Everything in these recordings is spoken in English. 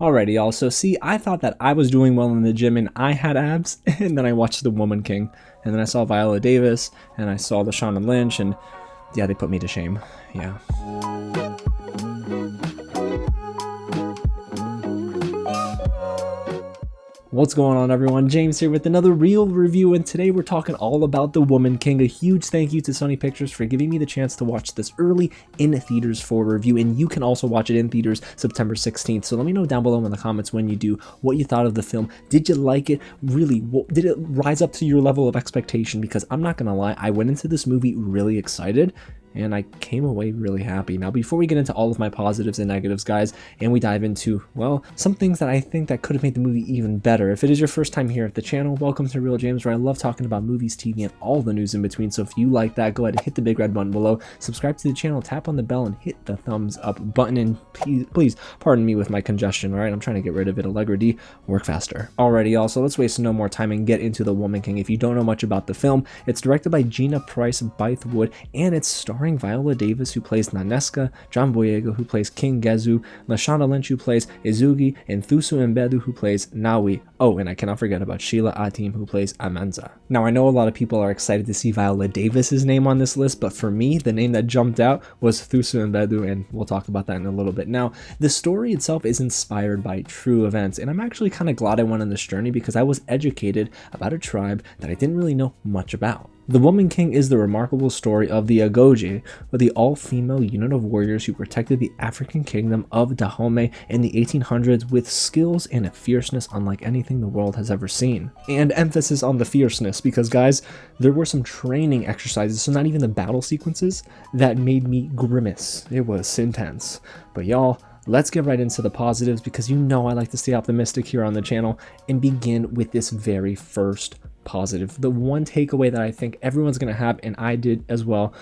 Alrighty, also, see, I thought that I was doing well in the gym and I had abs, and then I watched The Woman King, and then I saw Viola Davis, and I saw Lashana Lynch, and yeah, they put me to shame. Yeah. What's going on, everyone? James here with another real review, and today we're talking all about The Woman King. A huge thank you to Sony Pictures for giving me the chance to watch this early in theaters for review, and you can also watch it in theaters September 16th. So let me know down below in the comments when you do what you thought of the film. Did you like it? Really, did it rise up to your level of expectation? Because I'm not gonna lie, I went into this movie really excited, and I came away really happy. Now, before we get into all of my positives and negatives, guys, and we dive into, well, some things that I think that could have made the movie even better. If it is your first time here at the channel, welcome to Real James, where I love talking about movies, TV, and all the news in between. So if you like that, go ahead and hit the big red button below, subscribe to the channel, tap on the bell, and hit the thumbs up button. And please pardon me with my congestion, all right? I'm trying to get rid of it. Allegra D, work faster. Alrighty, also, let's waste no more time and get into The Woman King. If you don't know much about the film, it's directed by Gina Prince-Bythewood, and it's starring Viola Davis, who plays Nanisca, Boyega, who plays King Ghezo, Lashana Lynch, who plays Izogie, and Thuso and Mbedu, who plays Nawi. Oh, and I cannot forget about Sheila, Atim, who plays Amenza. Now, I know a lot of people are excited to see Viola Davis's name on this list, but for me, the name that jumped out was Thuso and Mbedu, and we'll talk about that in a little bit. Now, the story itself is inspired by true events, and I'm actually kind of glad I went on this journey because I was educated about a tribe that I didn't really know much about. The Woman King is the remarkable story of the Izogie, the all-female unit of warriors who protected the African kingdom of Dahomey in the 1800s with skills and a fierceness unlike anything the world has ever seen. And emphasis on the fierceness, because guys, there were some training exercises, so not even the battle sequences, that made me grimace. It was intense. But y'all, let's get right into the positives, because you know I like to stay optimistic here on the channel, and begin with this very first positive. The one takeaway that I think everyone's gonna have, and I did as well,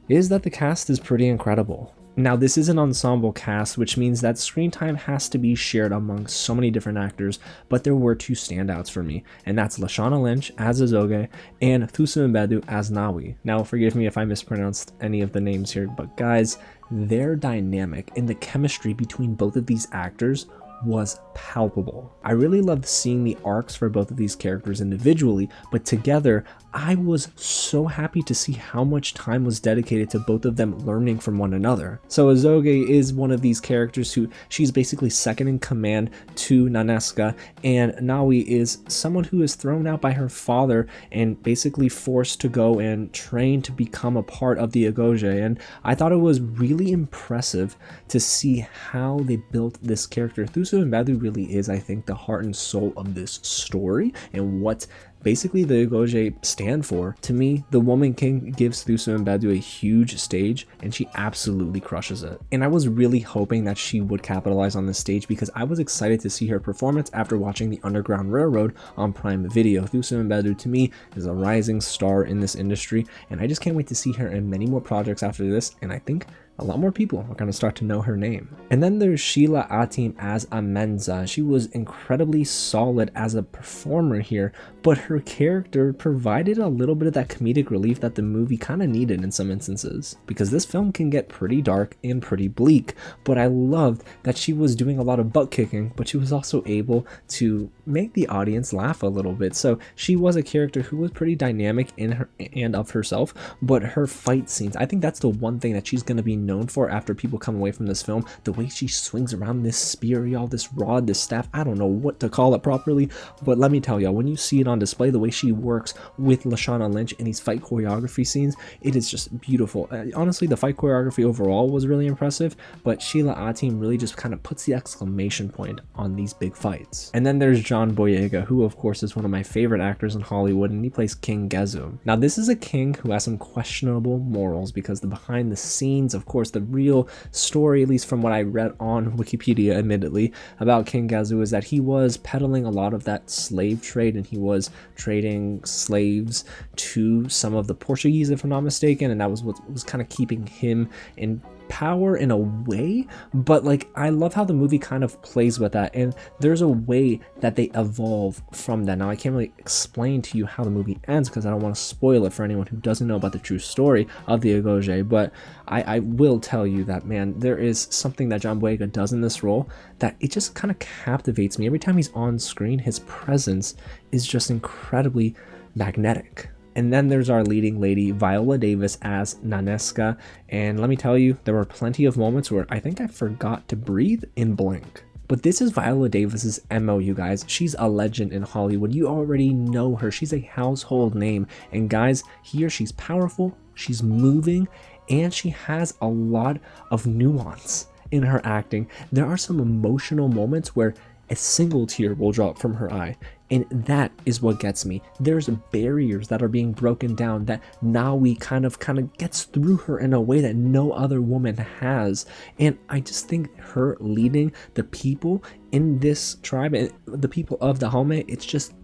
is that the cast is pretty incredible. Now, this is an ensemble cast, which means that screen time has to be shared among so many different actors, but there were two standouts for me, and that's Lashana Lynch as Izogie and Thuso Mbedu as Nawi. Now, forgive me if I mispronounced any of the names here, but guys, their dynamic and the chemistry between both of these actors was palpable. I really loved seeing the arcs for both of these characters individually, but together, I was so happy to see how much time was dedicated to both of them learning from one another. So Izogie is one of these characters who she's basically second in command to Nanisca, and Nawi is someone who is thrown out by her father and basically forced to go and train to become a part of the Izogie. And I thought it was really impressive to see how they built this character. Thuso and Mbedu really is, I think, the heart and soul of this story and what basically the Izogie stand for. To me, The Woman King gives Thuso and Mbedu a huge stage, and she absolutely crushes it. And I was really hoping that she would capitalize on this stage because I was excited to see her performance after watching The Underground Railroad on Prime Video. Thuso and Mbedu, to me, is a rising star in this industry, and I just can't wait to see her in many more projects after this, and I think a lot more people are going to start to know her name. And then there's Sheila Atim as Amenza. She was incredibly solid as a performer here, but her character provided a little bit of that comedic relief that the movie kind of needed in some instances, because this film can get pretty dark and pretty bleak. But I loved that she was doing a lot of butt kicking, but she was also able to make the audience laugh a little bit. So she was a character who was pretty dynamic in her and of herself, but her fight scenes, I think that's the one thing that she's going to be known for after people come away from this film. The way she swings around this spear, y'all, this rod, this staff, I don't know what to call it properly, but let me tell y'all, when you see it on display, the way she works with Lashana Lynch in these fight choreography scenes, it is just beautiful. Honestly, the fight choreography overall was really impressive, but Sheila Atim really just kind of puts the exclamation point on these big fights. And then there's Boyega, who of course is one of my favorite actors in Hollywood, and he plays King Ghezo. Now, this is a king who has some questionable morals, because the behind the scenes, of course, the real story, at least from what I read on Wikipedia, admittedly, about King Ghezo is that he was peddling a lot of that slave trade, and he was trading slaves to some of the Portuguese, if I'm not mistaken, and that was what was kind of keeping him in power in a way, but like I love how the movie kind of plays with that, and there's a way that they evolve from that. Now I can't really explain to you how the movie ends because I don't want to spoil it for anyone who doesn't know about the true story of the Izogie, but I will tell you that, man, there is something that John Boyega does in this role that it just kind of captivates me. Every time he's on screen, his presence is just incredibly magnetic. And then there's our leading lady, Viola Davis, as Nanisca, and let me tell you, there were plenty of moments where I think I forgot to breathe in Blink. But this is Viola Davis's MO, you guys. She's a legend in Hollywood. You already know her. She's a household name. And guys, here she's powerful, she's moving, and she has a lot of nuance in her acting. There are some emotional moments where a single tear will drop from her eye, and that is what gets me. There's barriers that are being broken down that Nawi kind of gets through her in a way that no other woman has. And I just think her leading the people in this tribe and the people of the Home, it's just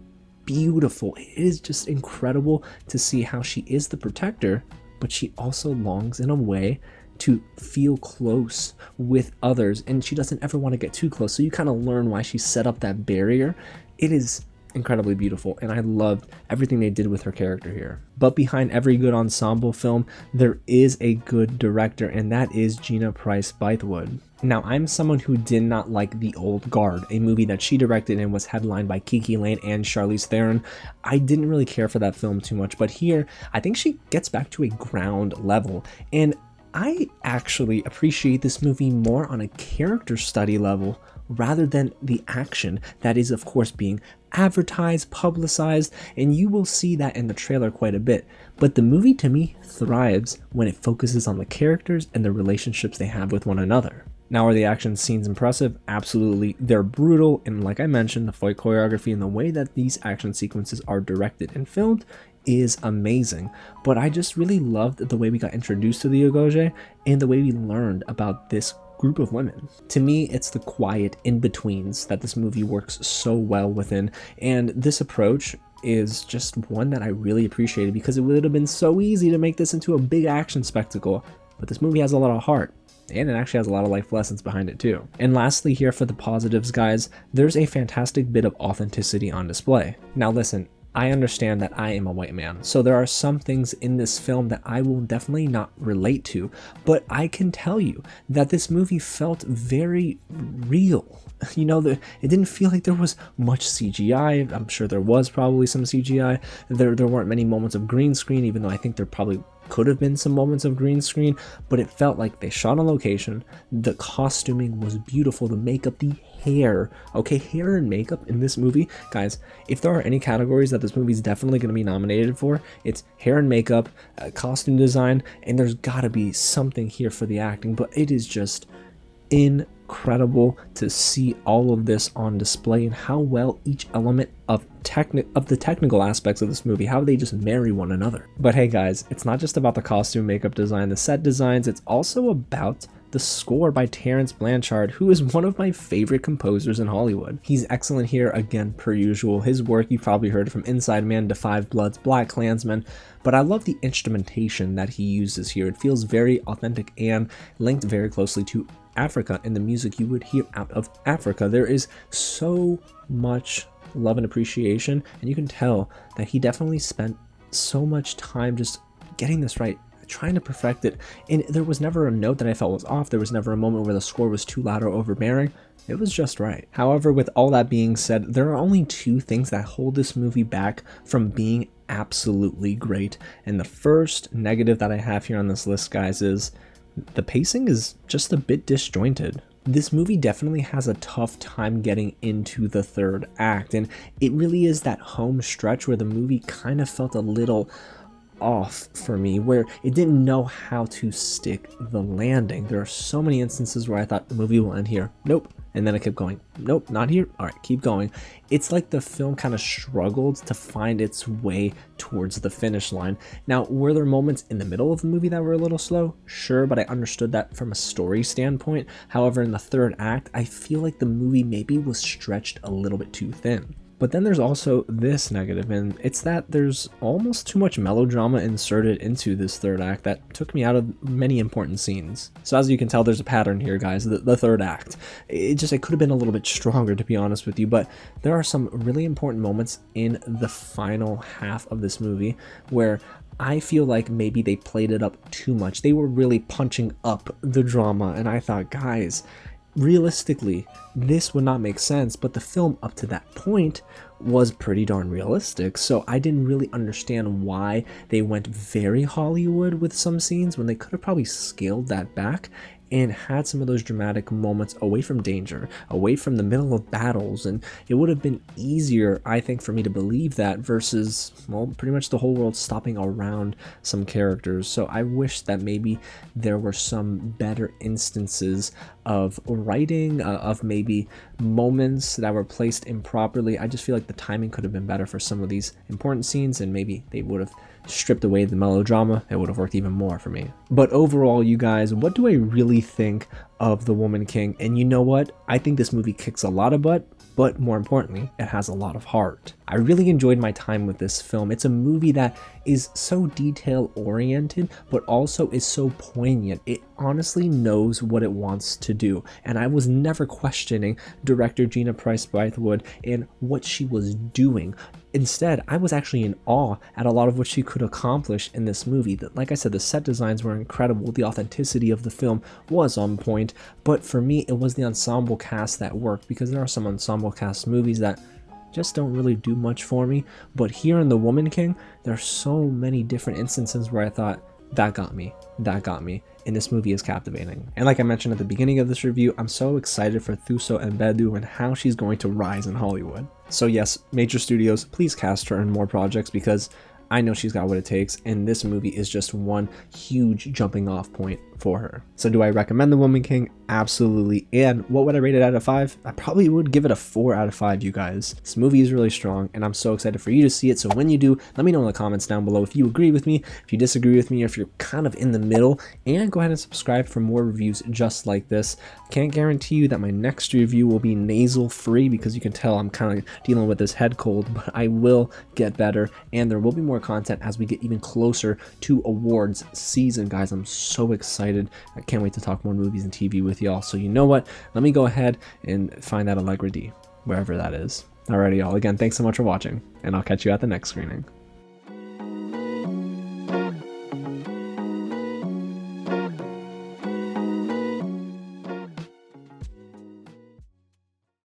beautiful. It is just incredible to see how she is the protector, but she also longs in a way to feel close with others, and she doesn't ever want to get too close. So you kind of learn why she set up that barrier. It is incredibly beautiful, and I loved everything they did with her character here. But behind every good ensemble film, there is a good director, and that is Gina Prince-Bythewood. Now, I'm someone who did not like The Old Guard, a movie that she directed and was headlined by Kiki Layne and Charlize Theron. I didn't really care for that film too much, but here, I think she gets back to a ground level, and I actually appreciate this movie more on a character study level rather than the action that is, of course, being advertised, publicized, and you will see that in the trailer quite a bit. But the movie, to me, thrives when it focuses on the characters and the relationships they have with one another. Now, are the action scenes impressive? Absolutely. They're brutal, and like I mentioned, the fight choreography and the way that these action sequences are directed and filmed is amazing. But I just really loved the way we got introduced to the Izogie and the way we learned about this group of women. To me, it's the quiet in-betweens that this movie works so well within, and this approach is just one that I really appreciated because it would have been so easy to make this into a big action spectacle, but this movie has a lot of heart. And it actually has a lot of life lessons behind it too. And lastly here for the positives, guys, there's a fantastic bit of authenticity on display. Now listen, I understand that I am a white man, so there are some things in this film that I will definitely not relate to, but I can tell you that this movie felt very real. You know, it didn't feel like there was much CGI. I'm sure there was probably some CGI. There weren't many moments of green screen, even though I think there probably could have been some moments of green screen, but it felt like they shot on location. The costuming was beautiful, the makeup, the hair. Okay, hair and makeup in this movie, guys, if there are any categories that this movie is definitely going to be nominated for, it's hair and makeup, costume design, and there's got to be something here for the acting. But it is just incredible to see all of this on display and how well each element of the technical aspects of this movie, how they just marry one another. But hey guys, it's not just about the costume, makeup design, the set designs, it's also about the score by Terrence Blanchard, who is one of my favorite composers in Hollywood. He's excellent here, again, per usual. His work, you've probably heard from Inside Man to Five Bloods, Black Klansman, but I love the instrumentation that he uses here. It feels very authentic and linked very closely to Africa and the music you would hear out of Africa. There is so much love and appreciation, and you can tell that he definitely spent so much time just getting this right, trying to perfect it, and there was never a note that I felt was off. There was never a moment where the score was too loud or overbearing. It was just right. However, with all that being said, there are only two things that hold this movie back from being absolutely great, and the first negative that I have here on this list, guys, is the pacing is just a bit disjointed. This movie definitely has a tough time getting into the third act, and it really is that home stretch where the movie kind of felt a little off for me, where it didn't know how to stick the landing. There are so many instances where I thought the movie will end here. Nope. And then I kept going. Nope, not here. All right, keep going. It's like the film kind of struggled to find its way towards the finish line. Now, were there moments in the middle of the movie that were a little slow? Sure, but I understood that from a story standpoint. However, in the third act, I feel like the movie maybe was stretched a little bit too thin. But then there's also this negative, and it's that there's almost too much melodrama inserted into this third act that took me out of many important scenes. So as you can tell, there's a pattern here, guys. The third act, it could have been a little bit stronger, to be honest with you, but there are some really important moments in the final half of this movie where I feel like maybe they played it up too much. They were really punching up the drama, and I thought, guys, realistically, this would not make sense, but the film up to that point was pretty darn realistic, so I didn't really understand why they went very Hollywood with some scenes when they could have probably scaled that back and had some of those dramatic moments away from danger, away from the middle of battles, and it would have been easier, I think, for me to believe that versus, well, pretty much the whole world stopping around some characters. So I wish that maybe there were some better instances of writing, of maybe moments that were placed improperly. I just feel like the timing could have been better for some of these important scenes, and maybe they would have stripped away the melodrama. It would have worked even more for me. But overall, you guys, what do I really think of The Woman King? And you know what? I think this movie kicks a lot of butt, but more importantly, it has a lot of heart. I really enjoyed my time with this film. It's a movie that is so detail oriented, but also is so poignant. It honestly knows what it wants to do. And I was never questioning director Gina Prince-Bythewood and what she was doing. Instead, I was actually in awe at a lot of what she could accomplish in this movie. Like I said, the set designs were incredible, the authenticity of the film was on point, but for me, it was the ensemble cast that worked, because there are some ensemble cast movies that just don't really do much for me. But here in The Woman King, there are so many different instances where I thought, that got me, and this movie is captivating. And like I mentioned at the beginning of this review, I'm so excited for Thuso and Mbedu and how she's going to rise in Hollywood. So yes, major studios, please cast her in more projects, because I know she's got what it takes, and this movie is just one huge jumping off point for her. So do I recommend The Woman King? Absolutely. And what would I rate it out of 5? I probably would give it a 4 out of 5, you guys. This movie is really strong, and I'm so excited for you to see it. So when you do, let me know in the comments down below if you agree with me, if you disagree with me, or if you're kind of in the middle, and go ahead and subscribe for more reviews just like this. Can't guarantee you that my next review will be nasal free, because you can tell I'm kind of dealing with this head cold, but I will get better, and there will be more content as we get even closer to awards season, guys. I'm so excited. I can't wait to talk more movies and TV with y'all. So you know what? Let me go ahead and find that Allegra D, wherever that is. Alrighty, y'all. Again, thanks so much for watching, and I'll catch you at the next screening.